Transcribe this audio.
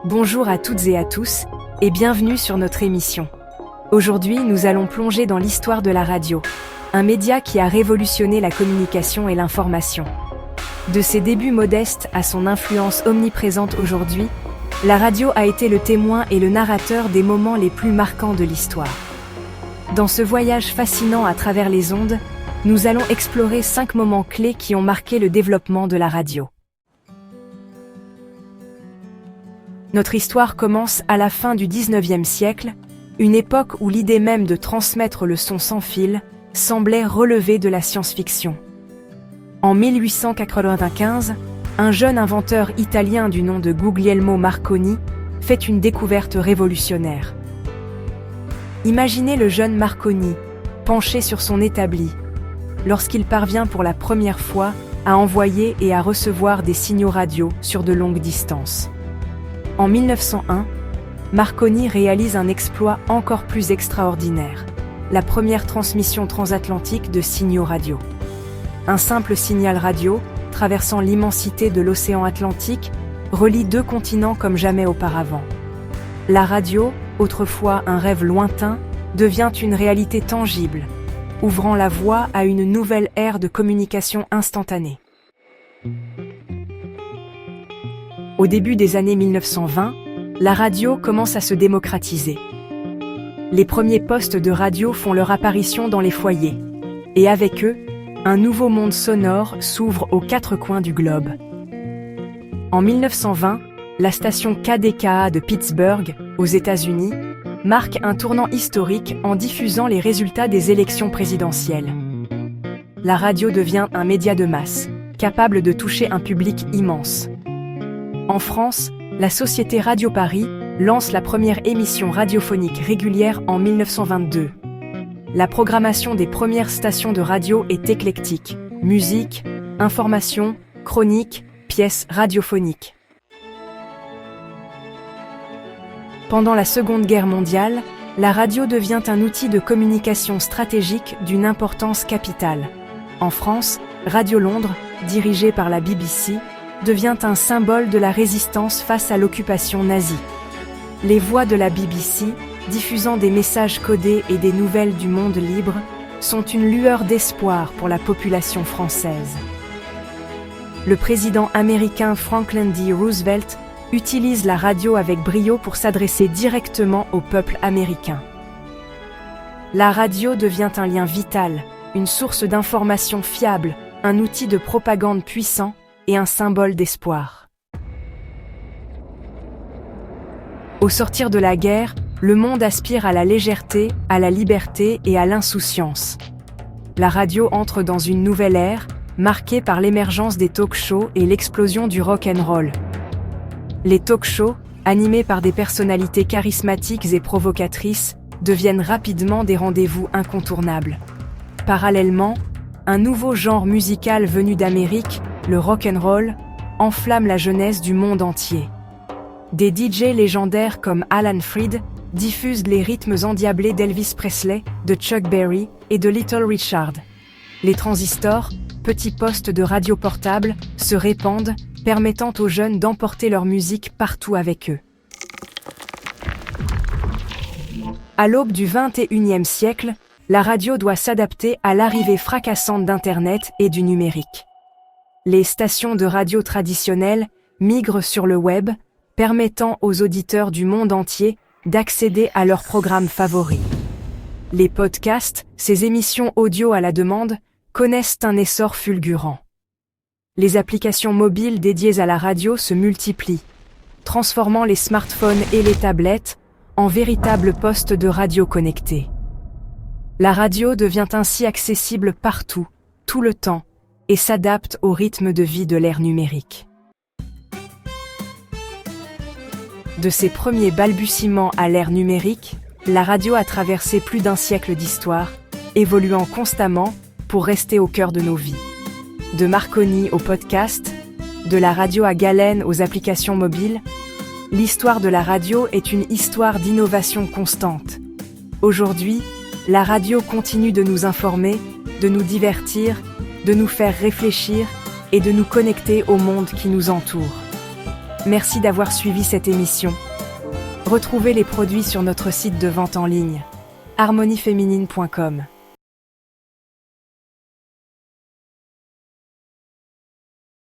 Bonjour à toutes et à tous, et bienvenue sur notre émission. Aujourd'hui, nous allons plonger dans l'histoire de la radio, un média qui a révolutionné la communication et l'information. De ses débuts modestes à son influence omniprésente aujourd'hui, la radio a été le témoin et le narrateur des moments les plus marquants de l'histoire. Dans ce voyage fascinant à travers les ondes, nous allons explorer 5 moments clés qui ont marqué le développement de la radio. Notre histoire commence à la fin du XIXe siècle, une époque où l'idée même de transmettre le son sans fil semblait relever de la science-fiction. En 1895, un jeune inventeur italien du nom de Guglielmo Marconi fait une découverte révolutionnaire. Imaginez le jeune Marconi, penché sur son établi, lorsqu'il parvient pour la première fois à envoyer et à recevoir des signaux radio sur de longues distances. En 1901, Marconi réalise un exploit encore plus extraordinaire, la première transmission transatlantique de signaux radio. Un simple signal radio, traversant l'immensité de l'océan Atlantique, relie 2 continents comme jamais auparavant. La radio, autrefois un rêve lointain, devient une réalité tangible, ouvrant la voie à une nouvelle ère de communication instantanée. Au début des années 1920, la radio commence à se démocratiser. Les premiers postes de radio font leur apparition dans les foyers, et avec eux, un nouveau monde sonore s'ouvre aux 4 coins du globe. En 1920, la station KDKA de Pittsburgh, aux États-Unis, marque un tournant historique en diffusant les résultats des élections présidentielles. La radio devient un média de masse, capable de toucher un public immense. En France, la société Radio Paris lance la première émission radiophonique régulière en 1922. La programmation des premières stations de radio est éclectique: musique, information, chronique, pièces radiophoniques. Pendant la Seconde Guerre mondiale, la radio devient un outil de communication stratégique d'une importance capitale. En France, Radio Londres, dirigée par la BBC, devient un symbole de la résistance face à l'occupation nazie. Les voix de la BBC, diffusant des messages codés et des nouvelles du monde libre, sont une lueur d'espoir pour la population française. Le président américain Franklin D. Roosevelt utilise la radio avec brio pour s'adresser directement au peuple américain. La radio devient un lien vital, une source d'information fiable, un outil de propagande puissant et un symbole d'espoir. Au sortir de la guerre, le monde aspire à la légèreté, à la liberté et à l'insouciance. La radio entre dans une nouvelle ère, marquée par l'émergence des talk-shows et l'explosion du rock-and-roll. Les talk-shows, animés par des personnalités charismatiques et provocatrices, deviennent rapidement des rendez-vous incontournables. Parallèlement, un nouveau genre musical venu d'Amérique, le rock'n'roll, enflamme la jeunesse du monde entier. Des DJ légendaires comme Alan Freed diffusent les rythmes endiablés d'Elvis Presley, de Chuck Berry et de Little Richard. Les transistors, petits postes de radio portables, se répandent, permettant aux jeunes d'emporter leur musique partout avec eux. À l'aube du XXIe siècle, la radio doit s'adapter à l'arrivée fracassante d'Internet et du numérique. Les stations de radio traditionnelles migrent sur le web, permettant aux auditeurs du monde entier d'accéder à leurs programmes favoris. Les podcasts, ces émissions audio à la demande, connaissent un essor fulgurant. Les applications mobiles dédiées à la radio se multiplient, transformant les smartphones et les tablettes en véritables postes de radio connectés. La radio devient ainsi accessible partout, tout le temps, et s'adapte au rythme de vie de l'ère numérique. De ses premiers balbutiements à l'ère numérique, la radio a traversé plus d'un siècle d'histoire, évoluant constamment pour rester au cœur de nos vies. De Marconi au podcast, de la radio à galène aux applications mobiles, l'histoire de la radio est une histoire d'innovation constante. Aujourd'hui, la radio continue de nous informer, de nous divertir, de nous faire réfléchir et de nous connecter au monde qui nous entoure. Merci d'avoir suivi cette émission. Retrouvez les produits sur notre site de vente en ligne, harmonieféminine.com.